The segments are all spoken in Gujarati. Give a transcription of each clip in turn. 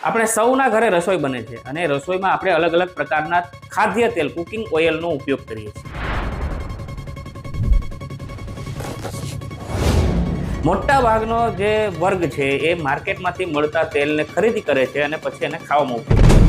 આપણે સૌના ઘરે રસોઈ બને છે અને રસોઈમાં આપણે અલગ અલગ પ્રકારના ખાદ્ય તેલ કુકિંગ ઓઇલનો ઉપયોગ કરીએ છીએ. મોટા ભાગનો જે વર્ગ છે એ માર્કેટમાંથી મળતા તેલને ખરીદી કરે છે અને પછી એને ખાવામાં ઉપયોગ કરે છે.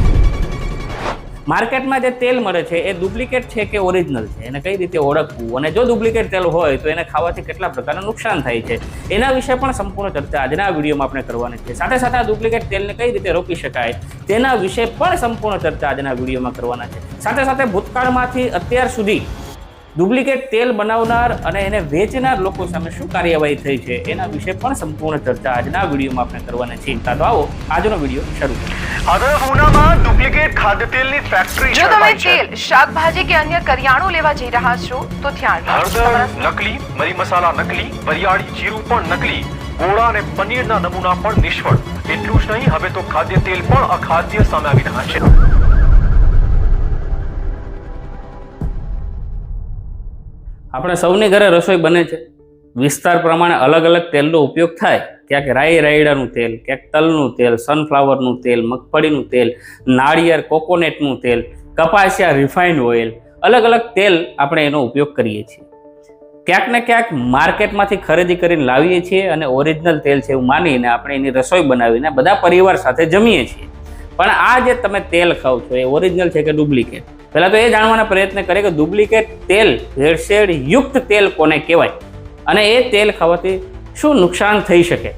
માર્કેટમાં જે તેલ મળે છે એ ડુપ્લિકેટ છે કે ઓરિજિનલ છે એને કઈ રીતે ઓળખવું, અને જો ડુપ્લિકેટ તેલ હોય તો એને ખાવાથી કેટલા પ્રકારના નુકસાન થાય છે એના વિશે પણ સંપૂર્ણ ચર્ચા આજના વિડીયોમાં આપણે કરવાની છે. સાથે સાથે આ ડુપ્લિકેટ તેલને કઈ રીતે રોકી શકાય તેના વિશે પણ સંપૂર્ણ ચર્ચા આજના વિડીયોમાં કરવાના છે. સાથે સાથે ભૂતકાળમાંથી અત્યાર સુધી ડુપ્લિકેટ તેલ બનાવનાર અને એને વેચનાર લોકો સામે શું કાર્યવાહી થઈ છે એના વિશે પણ સંપૂર્ણ ચર્ચા આજના વિડીયોમાં આપણે કરવાના છીએ. તો આવો આજનો વિડીયો શરૂ કરીએ. હવે ઉનામાં ડુપ્લિકેટ ખાદ્ય તેલની ફેક્ટરી જો તમે તેલ, શાકભાજી કે અન્ય કરિયાણું લેવા જઈ રહ્યા છો તો ધ્યાન હળદર નકલી, મરી મસાલા નકલી, વરિયાળી જીરું પણ નકલી, ગોળા અને પનીરના નમૂના પણ નિષ્ફળ. એટલું જ નહીં, હવે તો ખાદ્ય તેલ પણ અખાદ્ય સામે આવી રહ્યા છે. આપણે સૌની ઘરે રસોઈ બને છે. વિસ્તાર પ્રમાણે અલગ અલગ તેલનો ઉપયોગ થાય. ક્યાંક રાયડાનું તેલ, ક્યાંક તલનું તેલ, સનફ્લાવરનું તેલ, મગફળીનું તેલ, નાળિયેર કોકોનટનું તેલ, કપાસિયા રિફાઇન્ડ ઓઇલ, અલગ અલગ તેલ આપણે એનો ઉપયોગ કરીએ છીએ. ક્યાંક ને ક્યાંક માર્કેટમાંથી ખરીદી કરીને લાવીએ છીએ અને ઓરિજિનલ તેલ છે એવું માનીને આપણે એની રસોઈ બનાવીને બધા પરિવાર સાથે જમીએ છીએ. પણ આ જે તમે તેલ ખાવ છો એ ઓરિજિનલ છે કે ડુપ્લિકેટ? પહેલાં તો એ જાણવાના પ્રયત્ન કરીએ કે ડુપ્લિકેટ તેલ, ભેળસેળ યુક્ત તેલ કોને કહેવાય અને એ તેલ ખાવાથી શું નુકસાન થઈ શકે?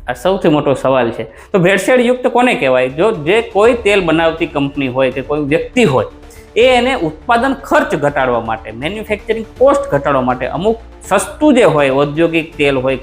આ સૌથી મોટો સવાલ છે. તો ભેળસેળ યુક્ત કોને કહેવાય? જો જે કોઈ તેલ બનાવતી કંપની હોય કે કોઈ વ્યક્તિ હોય એ એને ઉત્પાદન ખર્ચ ઘટાડવા માટે, મેન્યુફેક્ચરિંગ કોસ્ટ ઘટાડવા માટે અમુક સસ્તું જે હોય ઔદ્યોગિક તેલ હોય,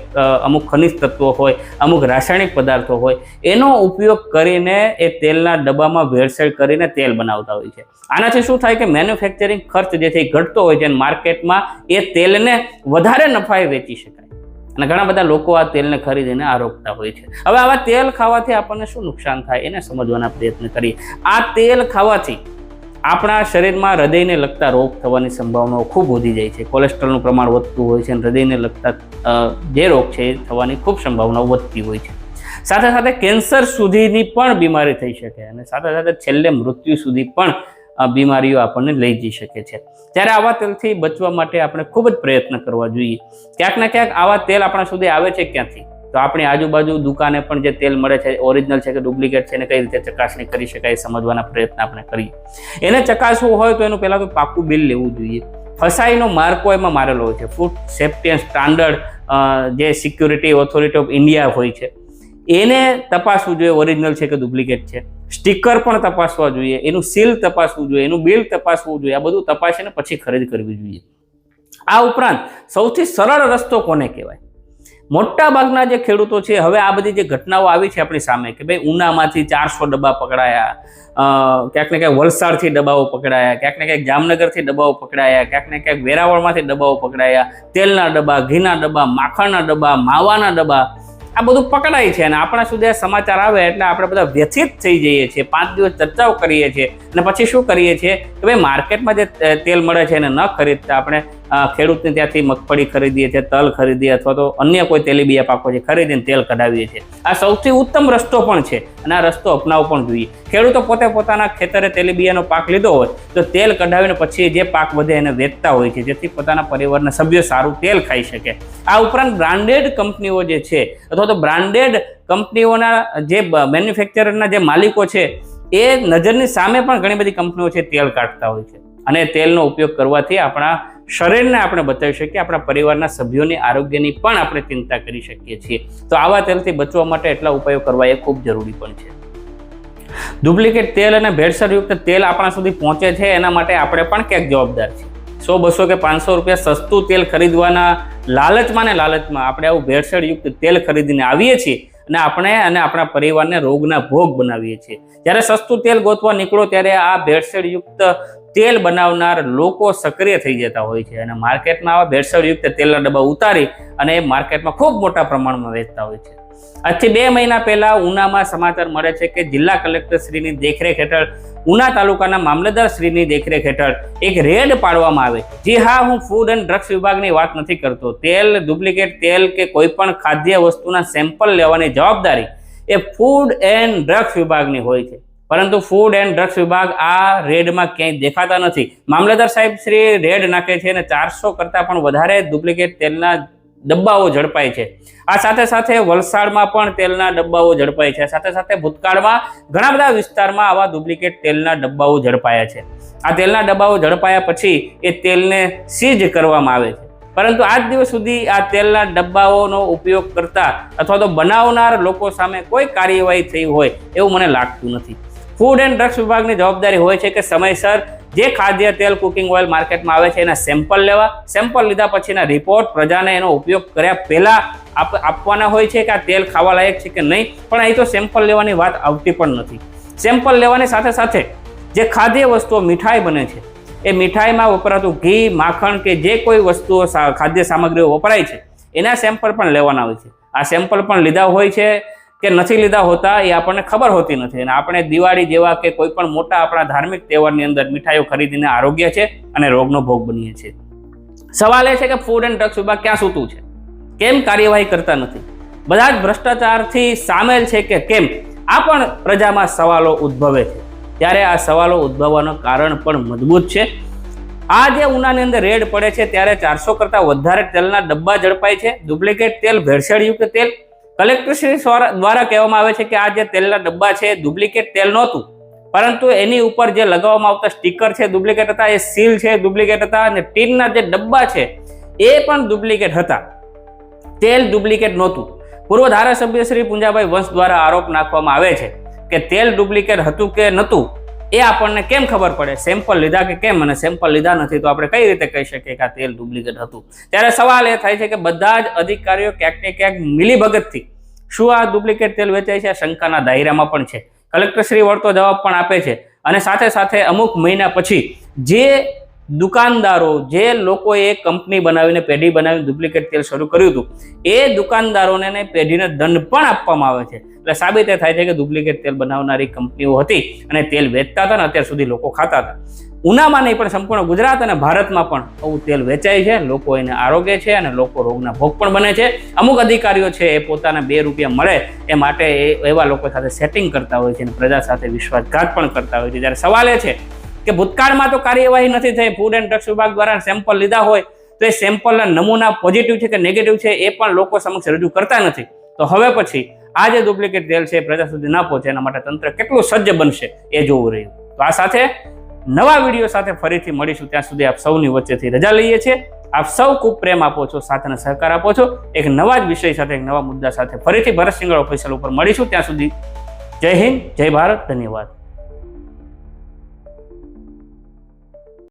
અમુક ખનિજ તત્વો હોય, અમુક રાસાયણિક પદાર્થો હોય એનો ઉપયોગ કરીને એ તેલના ડબ્બામાં ભેળસેળ કરીને તેલ બનાવતા હોય છે. આનાથી શું થાય કે મેન્યુફેક્ચરિંગ ખર્ચ જે છે એ ઘટતો હોય છે અને માર્કેટમાં એ તેલને વધારે નફાએ વેચી શકાય અને ઘણા બધા લોકો આ તેલને ખરીદીને આરોગતા હોય છે. હવે આવા તેલ ખાવાથી આપણને શું નુકસાન થાય એને સમજવાના પ્રયત્ન કરીએ. આ તેલ ખાવાથી આપણા શરીરમાં હૃદયને લગતા રોગ થવાની સંભાવનાઓ ખૂબ વધી જાય છે. કોલેસ્ટ્રોલનું પ્રમાણ વધતું હોય છે અને હૃદયને લગતા જે રોગ છે એ થવાની ખૂબ સંભાવનાઓ વધતી હોય છે. સાથે સાથે કેન્સર સુધીની પણ બીમારી થઈ શકે અને સાથે સાથે છેલ્લે મૃત્યુ સુધી પણ બીમારીઓ આપણને લઈ જઈ શકે છે. ત્યારે આવા તેલથી બચવા માટે આપણે ખૂબ જ પ્રયત્ન કરવા જોઈએ. ક્યાંક ને ક્યાંક આવા તેલ આપણા સુધી આવે છે ક્યાંથી? તો આપણી આજુબાજુ દુકાને પણ જે તેલ મળે છે ઓરિજિનલ છે કે ડુપ્લિકેટ છે એને કઈ રીતે ચકાસણી કરી શકાય સમજવાના પ્રયત્ન આપણે કરીએ. એને ચકાસવું હોય તો એનું પહેલાં તો પાકું બિલ લેવું જોઈએ. ફસાઈનો માર્કો એમાં મારેલો હોય છે. ફૂડ સેફ્ટી એન્ડ સ્ટાન્ડર્ડ જે સિક્યુરિટી ઓથોરિટી ઓફ ઇન્ડિયા હોય છે એને તપાસવું જોઈએ ઓરિજિનલ છે કે ડુપ્લિકેટ છે. સ્ટીકર પણ તપાસવા જોઈએ, એનું સીલ તપાસવું જોઈએ, એનું બિલ તપાસવું જોઈએ. આ બધું તપાસીને પછી ખરીદ કરવી જોઈએ. આ ઉપરાંત સૌથી સરળ રસ્તો કોને કહેવાય? મોટા ભાગના જે ખેડૂતો છે, હવે આ બધી જે ઘટનાઓ આવી છે આપણી સામે કે ભાઈ ઉનામાંથી 400 ડબ્બા પકડાયા, ક્યાંક ને ક્યાંક વલસાડથી ડબ્બાઓ પકડાયા, ક્યાંક ને ક્યાંક જામનગરથી ડબ્બાઓ પકડાયા, ક્યાંક ને ક્યાંક વેરાવળમાંથી ડબ્બાઓ પકડાયા, તેલના ડબ્બા, ઘીના ડબ્બા, માખણના ડબ્બા, માવાના ડબ્બા, આ બધું પકડાય છે અને આપણા સુધી આ સમાચાર આવે એટલે આપણે બધા વ્યથિત થઈ જઈએ છીએ. 5 દિવસ ચર્ચાઓ કરીએ છીએ અને પછી શું કરીએ છીએ કે ભાઈ માર્કેટમાં જે તેલ મળે છે એને ન ખરીદતા આપણે ખેડૂતને ત્યાંથી મગફળી ખરીદીએ છીએ, તલ ખરીદીએ અથવા તો અન્ય કોઈ તેલીબિયા પાકો છે ખરીદીને તેલ કઢાવીએ છીએ. આ સૌથી ઉત્તમ રસ્તો પણ છે અને આ રસ્તો અપનાવવો પણ જોઈએ. ખેડૂતો પોતે પોતાના ખેતરે તેલીબિયાનો પાક લીધો હોય તો તેલ કઢાવીને પછી જે પાક વધે એને વેચતા હોય છે જેથી પોતાના પરિવારના સભ્યો સારું તેલ ખાઈ શકે. આ ઉપરાંત બ્રાન્ડેડ કંપનીઓ જે છે અથવા તો બ્રાન્ડેડ કંપનીઓના જે મેન્યુફેક્ચરરના જે માલિકો છે એ નજરની સામે પણ ઘણી બધી કંપનીઓ છે તેલ કાઢતા હોય છે અને તેલનો ઉપયોગ કરવાથી આપણા શરીરને આપણે બચાવી શકીએ, આપણા પરિવારના સભ્યોની આરોગ્યની પણ આપણે ચિંતા કરી શકીએ છીએ. તો આવા તેલથી બચવા માટે એટલા ઉપાયો કરવા એ ખૂબ જરૂરી પણ છે. ડુપ્લિકેટ તેલ અને ભેળસેળયુક્ત તેલ આપણા સુધી પહોંચે છે એના માટે આપણે પણ ક્યાંક જવાબદાર છીએ. 100, 200 કે 500 રૂપિયા સસ્તું તેલ ખરીદવાના લાલચમાં આપણે આવું ભેળસેળયુક્ત તેલ ખરીદીને આવીએ છીએ અને આપણે અને આપણા પરિવારને રોગના ભોગ બનાવીએ છીએ. જ્યારે સસ્તું તેલ ગોતવા નીકળો ત્યારે આ ભેળસેળયુક્ત તેલ બનાવનાર લોકો સક્રિય થઈ જતા હોય છે અને માર્કેટમાં આવા ભેળસેળયુક્ત તેલના ડબ્બા ઉતારી અને એ માર્કેટમાં ખૂબ મોટા પ્રમાણમાં વેચતા હોય છે. આજથી 2 મહિના પહેલા ઉનામાં સમાચાર મળે છે કે જિલ્લા કલેક્ટર શ્રીની દેખરેખ હેઠળ ઉના તાલુકાના મામલતદાર શ્રીની દેખરેખ હેઠળ એક રેડ પાડવામાં આવે છે. જી હા, હું ફૂડ એન્ડ ડ્રગ્સ વિભાગની વાત નથી કરતો. તેલ, ડુપ્લિકેટ તેલ કે કોઈ પણ ખાદ્ય વસ્તુના સેમ્પલ લેવાની જવાબદારી એ ફૂડ એન્ડ ડ્રગ્સ વિભાગની હોય છે, પરંતુ ફૂડ એન્ડ ડ્રગ્સ વિભાગ આ રેડમાં ક્યાંય દેખાતા નથી. મામલતદાર સાહેબ શ્રી રેડ નાખે છે અને 400 કરતાં પણ વધારે ડુપ્લિકેટ તેલના ડબ્બાઓ ઝડપાય છે. આ સાથે સાથે વલસાડમાં પણ તેલના ડબ્બાઓ ઝડપાય છે. સાથે સાથે ભૂતકાળમાં ઘણા બધા વિસ્તારમાં આવા ડુપ્લિકેટ તેલના ડબ્બાઓ ઝડપાયા છે. આ તેલના ડબ્બાઓ ઝડપાયા પછી એ તેલને સીઝ કરવામાં આવે છે, પરંતુ આજ દિવસ સુધી આ તેલના ડબ્બાઓનો ઉપયોગ કરતા અથવા તો બનાવનાર લોકો સામે કોઈ કાર્યવાહી થઈ હોય એવું મને લાગતું નથી. ફૂડ એન્ડ ડ્રગ્સ વિભાગની જવાબદારી હોય છે કે સમયસર જે ખાદ્ય તેલ, કુકિંગ ઓઇલ માર્કેટમાં આવે છે એના સેમ્પલ લેવા, સેમ્પલ લીધા પછીના રિપોર્ટ પ્રજાને એનો ઉપયોગ કર્યા પહેલા આપવાના હોય છે કે આ તેલ ખાવા લાયક છે કે નહીં. પણ અહીં તો સેમ્પલ લેવાની વાત આવતી પણ નથી. સેમ્પલ લેવાની સાથે સાથે જે ખાદ્ય વસ્તુઓ મીઠાઈ બને છે એ મીઠાઈમાં વપરાતું ઘી, માખણ કે જે કોઈ વસ્તુઓ ખાદ્ય સામગ્રીઓ વપરાય છે એના સેમ્પલ પણ લેવાના હોય છે. આ સેમ્પલ પણ લીધા હોય છે કે નથી લીધા હોતા એ આપણને ખબર હોતી નથી. અને આપણે દિવાળી જેવા કે કોઈ પણ મોટા આપણા ધાર્મિક તહેવારની અંદર મીઠાઈઓ ખરીદીને આરોગ્ય છે અને રોગનો ભોગ બનીએ છીએ. સવાલ એ છે કે ફૂડ એન્ડ ડ્રગ્સ વિભાગ ક્યાં સૂતું છે? કેમ કાર્યવાહી કરતા નથી? બધા જ ભ્રષ્ટાચારથી સામેલ છે કે કેમ? આ પણ પ્રજામાં સવાલો ઉદ્ભવે છે. ત્યારે આ સવાલો ઉદ્ભવવાનું કારણ પણ મજબૂત છે. આ જે ઉનાની અંદર રેડ પડે છે ત્યારે 400 કરતાં વધારે તેલના ડબ્બા ઝડપાય છે. ડુપ્લિકેટ તેલ, ભેળસેળયુક્ત તેલ. કલેક્ટરશ્રી દ્વારા કહેવામાં આવે છે કે આ જે તેલના ડબ્બા છે ડુપ્લિકેટ તેલ નહોતું, પરંતુ એની ઉપર જે લગાવવામાં આવતા સ્ટીકર છે ડુપ્લિકેટ હતા, એ સીલ છે ડુપ્લિકેટ હતા, અને ટીનના જે ડબ્બા છે એ પણ ડુપ્લિકેટ હતા. તેલ ડુપ્લિકેટ નહોતું. પૂર્વ ધારાસભ્ય શ્રી પુંજાભાઈ વંશ દ્વારા આરોપ નાખવામાં આવે છે કે તેલ ડુપ્લિકેટ હતું કે નહોતું એ આપણને કેમ ખબર પડે? સેમ્પલ લીધા કે કેમ? અને સેમ્પલ લીધા નથી તો આપણે કઈ રીતે કહી શકીએ કે આ તેલ ડુપ્લિકેટ હતું? ત્યારે સવાલ એ થાય છે કે બધા જ અધિકારીઓ ક્યાંક ને ક્યાંક મિલીભગતથી શું આ ડુપ્લિકેટ તેલ વેચાય છે શંકાના દાયરામાં પણ છે. કલેક્ટરશ્રી વળતો જવાબ પણ આપે છે. અને સાથે સાથે અમુક મહિના પછી જે દુકાનદારો, જે લોકોએ કંપની બનાવીને, પેઢી બનાવીને ડુપ્લિકેટ તેલ શરૂ કર્યું હતું એ દુકાનદારોને પેઢીને દંડ પણ આપવામાં આવે છે. એટલે સાબિત એ થાય છે કે ડુપ્લિકેટ તેલ બનાવનારી કંપનીઓ હતી અને તેલ વેચતા હતા અને અત્યાર સુધી લોકો ખાતા હતા. ઉનામાં નહીં પણ સંપૂર્ણ ગુજરાત અને ભારતમાં પણ આવું તેલ વેચાય છે. લોકો એને આરોગ્ય છે અને લોકો રોગના ભોગ પણ બને છે. અમુક અધિકારીઓ છે એ પોતાના 2 રૂપિયા મળે એ માટે એવા લોકો સાથે સેટિંગ કરતા હોય છે અને પ્રજા સાથે વિશ્વાસઘાત પણ કરતા હોય છે. જ્યારે સવાલ એ છે કે ભૂતકાળમાં તો કાર્યવાહી નથી થઈ. ફૂડ એન્ડ ડ્રગ્સ વિભાગ દ્વારા સેમ્પલ લીધા હોય તો એ સેમ્પલના નમૂના પોઝિટિવ છે કે નેગેટિવ છે એ પણ લોકો સમક્ષ રજૂ કરતા નથી. તો હવે પછી આ જે ડુપ્લિકેટ તેલ છે પ્રજા સુધી ના પહોંચે એના માટે તંત્ર કેટલું સજ્જ બનશે એ જોવું રહ્યું. તો આ સાથે નવા વિડીયો સાથે ફરીથી મળીશું. ત્યાં સુધી આપ સૌની વચ્ચેથી રજા લઈએ છીએ. આપ સૌ ખૂબ પ્રેમ આપો છો, સાથ અને સહકાર આપો છો. એક નવા જ વિષય સાથે, એક નવા મુદ્દા સાથે ફરીથી ભરત સિંગળ ઓફિશિયલ ઉપર મળીશું. ત્યાં સુધી જય હિન્દ, જય ભારત, ધન્યવાદ.